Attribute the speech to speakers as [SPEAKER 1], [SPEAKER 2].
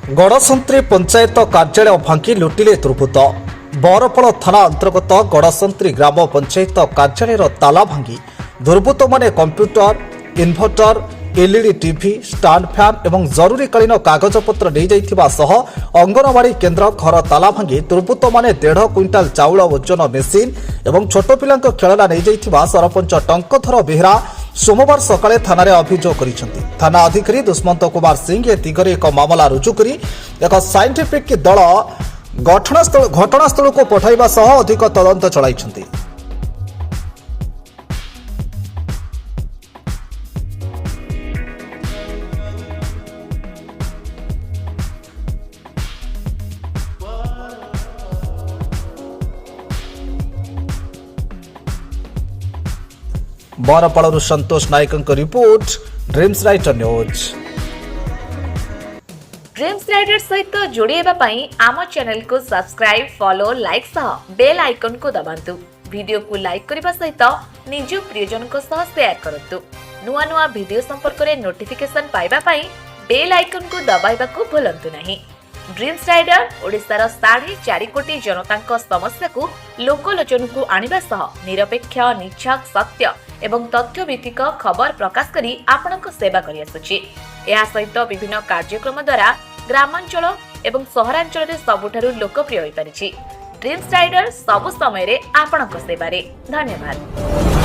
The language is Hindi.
[SPEAKER 1] गड़संत्री पंचायत कार्यालय भांगी लुटिले दुर्बृत्त। बरपल थाना अंतर्गत गड़संत्री ग्राम पंचायत कार्यालय ताला भांगी दुर्बृत्त माने computer, inverter, LED TV, stand fan और जरूरीकालीन कागजपत्र नहीं जाइथिबा सह अंगनवाड़ी केन्द्र घर ताला भांगी दुर्बृत्त माने 1.5 क्विंटाल चाउल ओजन मेसीन और छोट पिलांक खेलना नहीं जाइथिबा सरपंच टंकधर बेहरा सोमवार सकाळे थाना अभियोग करिसेंति। थाना अधिकारी दुष्मंत कुमार सिंह ए दिगरे एक मामला रुजु करी एक साइंटिफिक दल घटनास्थल को पठाइबा सह अधिक तदंत चलाइछंति। बरपड़ू Santosh Nayak report, Dreams Writer News.
[SPEAKER 2] Dreams Rider सहित जोड़ेबा पई आम चैनल को सब्सक्राइब, फॉलो, लाइक सह बेल आइकन को दबांतु। वीडियो को लाइक करबा सहित निज प्रियजन को सह शेयर करंतु। नुआ नुआ वीडियो संपर्क रे नोटिफिकेशन पाइबा पई बेल आइकन को दबाइबा को भूलंतु नहीं। ड्रीम्स राइडर ओडिशार 4.5 कोटी जनतांक समस्या को लोकलोचन को आनिबा सह निरपेक्ष, निछक, सत्य एवं तथ्य भित्तिक खबर प्रकाश करी आपनक सेवा करि आसुछि। या सहित विभिन्न कार्यक्रम द्वारा ग्रामांचल एवं सहरांचल रे सबुठारु लोकप्रिय होई परिछि। ड्रीम्स राइडर सब समय रे आपनक सेवा रे। धन्यवाद।